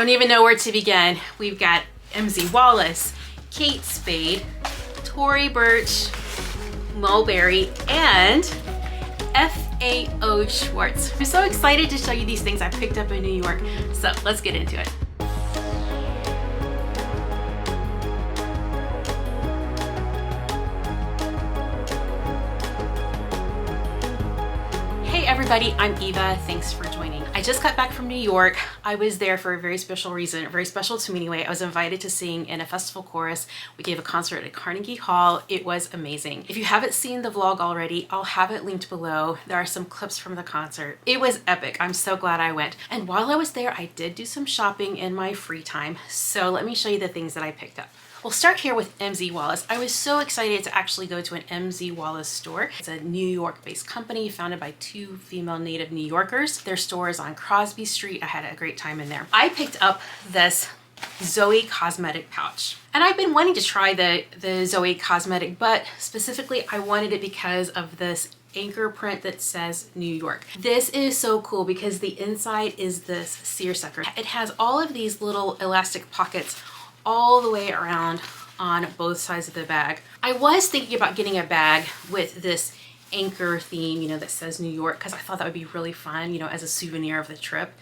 don't even know where to begin. We've got MZ Wallace, Kate Spade, Tory Burch, Mulberry, and FAO Schwarz. I'm so excited to show you these things I picked up in New York. So let's get into it. Hey everybody, I'm Eva. Thanks for joining. I just got back from New York. I was there for a very special reason, very special to me anyway. I was invited to sing in a festival chorus. We gave a concert at Carnegie Hall. It was amazing. If you haven't seen the vlog already, I'll have it linked below. There are some clips from the concert. It was epic. I'm so glad I went. And while I was there, I did do some shopping in my free time. So let me show you the things that I picked up. We'll start here with MZ Wallace. I was so excited to actually go to an MZ Wallace store. It's a New York-based company founded by two female native New Yorkers. Their store is on Crosby Street. I had a great time in there. I picked up this Zoe cosmetic pouch. And I've been wanting to try the Zoe cosmetic, but specifically I wanted it because of this anchor print that says New York. This is so cool because the inside is this seersucker. It has all of these little elastic pockets all the way around on both sides of the bag. I was thinking about getting a bag with this anchor theme, you know, that says New York, because I thought that would be really fun, you know, as a souvenir of the trip.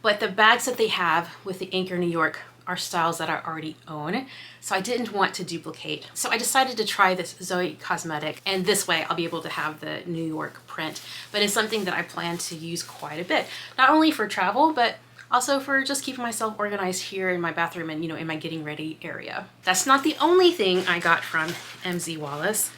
But the bags that they have with the anchor New York are styles that I already own, so I didn't want to duplicate. So I decided to try this Zoe cosmetic, and this way I'll be able to have the New York print. But it's something that I plan to use quite a bit, not only for travel, but also for just keeping myself organized here in my bathroom and, you know, in my getting ready area. That's not the only thing I got from MZ Wallace.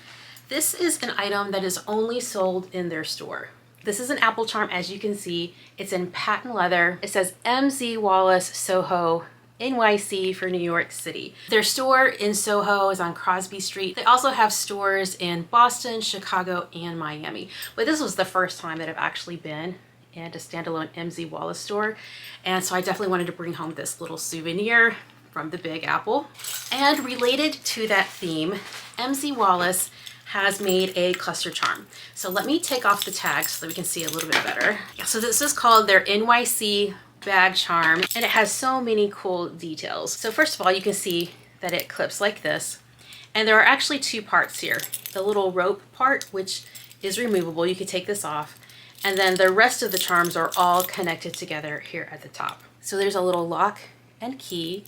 This is an item that is only sold in their store. This is an apple charm, as you can see. It's in patent leather. It says MZ Wallace Soho NYC for New York City. Their store in Soho is on Crosby Street. They also have stores in Boston, Chicago, and Miami. But this was the first time that I've actually been and a standalone MZ Wallace store. And so I definitely wanted to bring home this little souvenir from the Big Apple. And related to that theme, MZ Wallace has made a cluster charm. So let me take off the tag so that we can see a little bit better. Yeah, so this is called their NYC bag charm, and it has so many cool details. So first of all, you can see that it clips like this. And there are actually two parts here. The little rope part, which is removable, you can take this off. And then the rest of the charms are all connected together here at the top. So there's a little lock and key,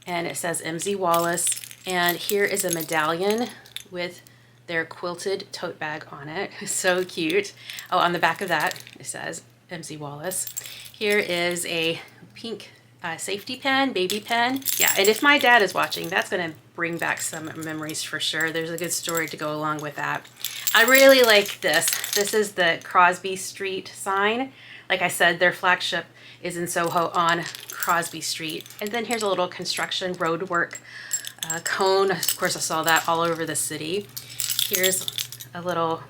and it says MZ Wallace. And here is a medallion with their quilted tote bag on it. So cute. Oh, on the back of that, it says MZ Wallace. Here is a pink safety pin, baby pin. Yeah, and if my dad is watching, that's gonna bring back some memories for sure. There's a good story to go along with that. I really like this. This is the Crosby Street sign. Like I said, their flagship is in Soho on Crosby Street. And then here's a little construction road work cone. Of course, I saw that all over the city. Here's a little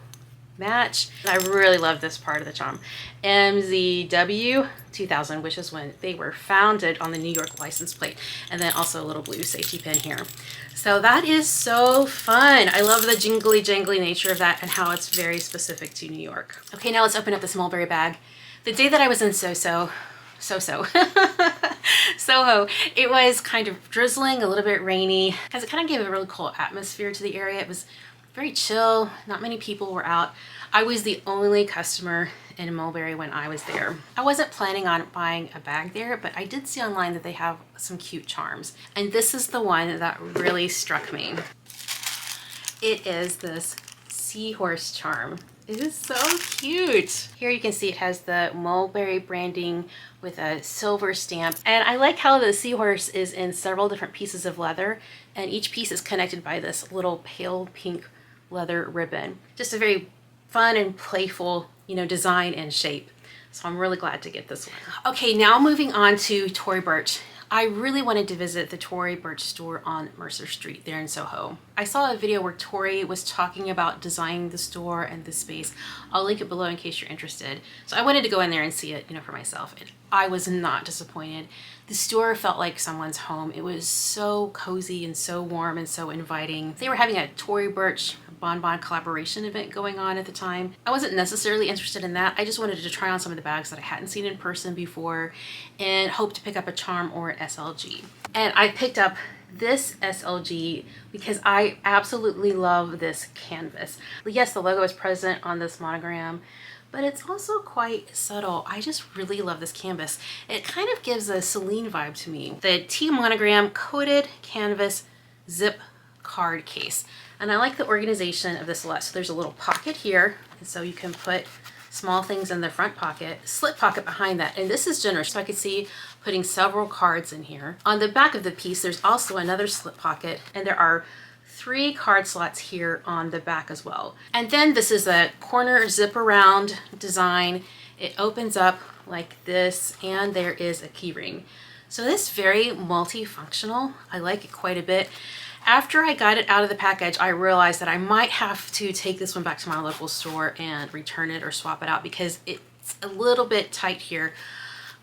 match. And I really love this part of the charm. MZW 2000, which is when they were founded, on the New York license plate. And then also a little blue safety pin here. So that is so fun. I love the jingly jangly nature of that and how it's very specific to New York. Okay, now let's open up this Mulberry bag. The day that I was in Soho, it was kind of drizzling, a little bit rainy, because it kind of gave a really cool atmosphere to the area. It was very chill, not many people were out. I was the only customer in Mulberry when I was there. I wasn't planning on buying a bag there, but I did see online that they have some cute charms. And this is the one that really struck me. It is this seahorse charm. It is so cute. Here you can see it has the Mulberry branding with a silver stamp. And I like how the seahorse is in several different pieces of leather, and each piece is connected by this little pale pink leather ribbon. Just a very fun and playful, you know, design and shape. So I'm really glad to get this one. Okay, now moving on to Tory Burch. I really wanted to visit the Tory Burch store on Mercer Street there in Soho. I saw a video where Tory was talking about designing the store and the space. I'll link it below in case you're interested. So I wanted to go in there and see it, you know, for myself. And I was not disappointed. The store felt like someone's home. It was so cozy and so warm and so inviting. They were having a Tory Burch Bonbon collaboration event going on at the time. I wasn't necessarily interested in that. I just wanted to try on some of the bags that I hadn't seen in person before and hope to pick up a charm or an SLG. And I picked up this SLG because I absolutely love this canvas. Yes, the logo is present on this monogram, but it's also quite subtle. I just really love this canvas. It kind of gives a Celine vibe to me. The T monogram coated canvas zip card case. And I like the organization of this a lot. So there's a little pocket here, and so you can put small things in the front pocket, slip pocket behind that. And this is generous, so I could see putting several cards in here. On the back of the piece, there's also another slip pocket, and there are 3 card slots here on the back as well. And then this is a corner zip around design. It opens up like this, and there is a key ring. So this is very multifunctional. I like it quite a bit. After I got it out of the package, I realized that I might have to take this one back to my local store and return it or swap it out because it's a little bit tight here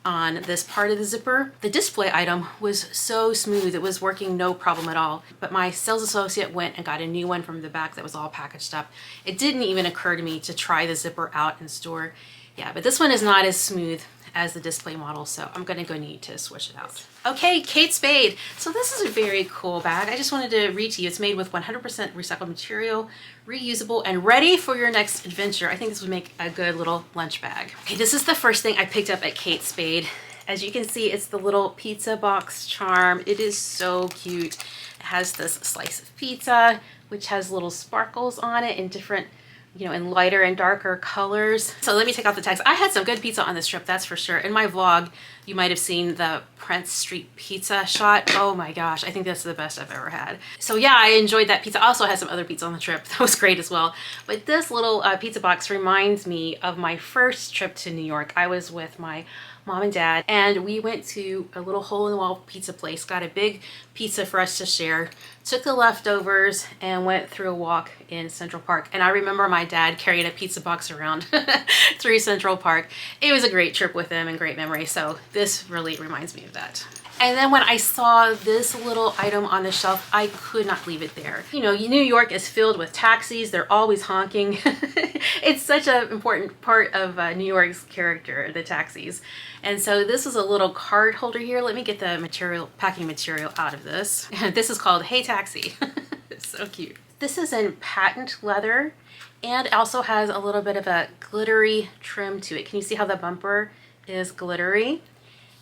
on this part of the zipper. The display item was so smooth, it was working no problem at all. But my sales associate went and got a new one from the back that was all packaged up. It didn't even occur to me to try the zipper out in store. Yeah, but this one is not as smooth as the display model, so I'm gonna go need to switch it out. Okay, Kate Spade. So this is a very cool bag. I just wanted to read to you. It's made with 100% recycled material, reusable, and ready for your next adventure. I think this would make a good little lunch bag. Okay, this is the first thing I picked up at Kate Spade. As you can see, it's the little pizza box charm. It is so cute. It has this slice of pizza, which has little sparkles on it in different, you know, in lighter and darker colors. So let me take off the tags. I had some good pizza on this trip, that's for sure. In my vlog, you might have seen the Prince Street pizza shot. Oh my gosh, I think that's the best I've ever had. So yeah, I enjoyed that pizza. I also had some other pizza on the trip. That was great as well. But this little pizza box reminds me of my first trip to New York. I was with my mom and dad, and we went to a little hole-in-the-wall pizza place, got a big pizza for us to share, took the leftovers, and went through a walk in Central Park. And I remember my dad carrying a pizza box around through Central Park. It was a great trip with him and great memory, so this really reminds me of that. And then when I saw this little item on the shelf, I could not leave it there. You know, New York is filled with taxis. They're always honking. It's such an important part of New York's character, the taxis. And so this is a little card holder here. Let me get the material, packing material out of this. This is called Hey Taxi. It's so cute. This is in patent leather and also has a little bit of a glittery trim to it. Can you see how the bumper is glittery?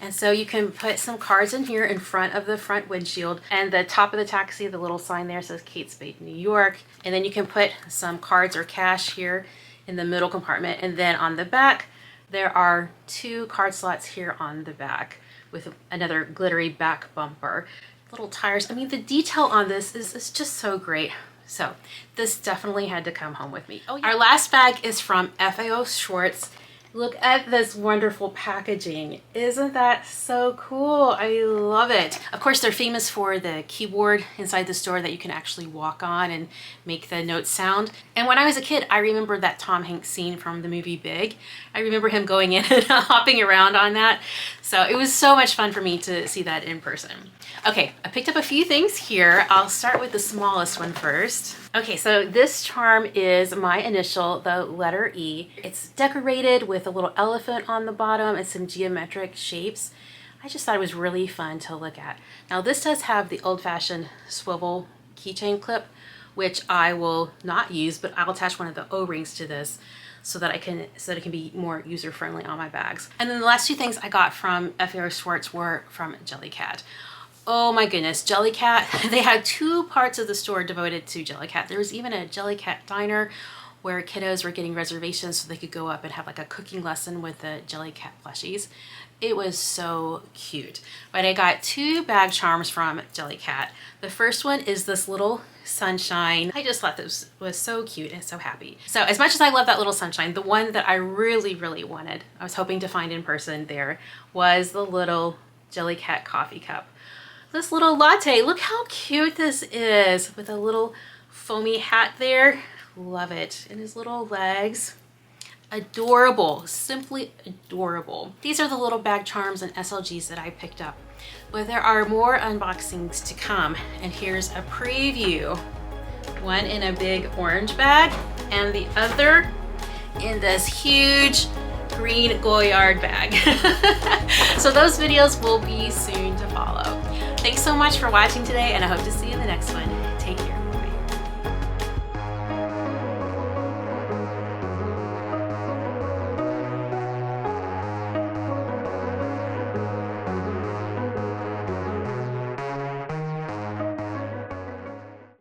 And so you can put some cards in here in front of the front windshield, and the top of the taxi, the little sign there says Kate Spade, New York. And then you can put some cards or cash here in the middle compartment. And then on the back, there are 2 card slots here on the back with another glittery back bumper. Little tires. I mean, the detail on this is just so great. So this definitely had to come home with me. Oh, yeah. Our last bag is from FAO Schwarz. Look at this wonderful packaging. Isn't that so cool? I love it. Of course, they're famous for the keyboard inside the store that you can actually walk on and make the notes sound. And when I was a kid, I remember that Tom Hanks scene from the movie Big. I remember him going in and hopping around on that. So it was so much fun for me to see that in person. Okay, I picked up a few things here. I'll start with the smallest one first. Okay, so this charm is my initial, the letter E. It's decorated with a little elephant on the bottom and some geometric shapes. I just thought it was really fun to look at. Now this does have the old-fashioned swivel keychain clip, which I will not use, but I'll attach one of the O-rings to this so that it can be more user-friendly on my bags. And then the last 2 things I got from FAO Schwarz were from Jellycat. Oh my goodness, Jellycat. They had 2 parts of the store devoted to Jellycat. There was even a Jellycat diner where kiddos were getting reservations so they could go up and have like a cooking lesson with the Jellycat plushies. It was so cute. But I got 2 bag charms from Jellycat. The first one is this little sunshine. I just thought this was so cute and so happy. So as much as I love that little sunshine, the one that I really, really wanted, I was hoping to find in person there, was the little Jellycat coffee cup. This little latte, look how cute this is with a little foamy hat there. Love it. And his little legs. Adorable, simply adorable. These are the little bag charms and SLGs that I picked up. But there are more unboxings to come, and here's a preview one in a big orange bag and the other in this huge green Goyard bag. So those videos will be soon to follow. Thanks so much for watching today, and I hope to see you in the next one. Take care.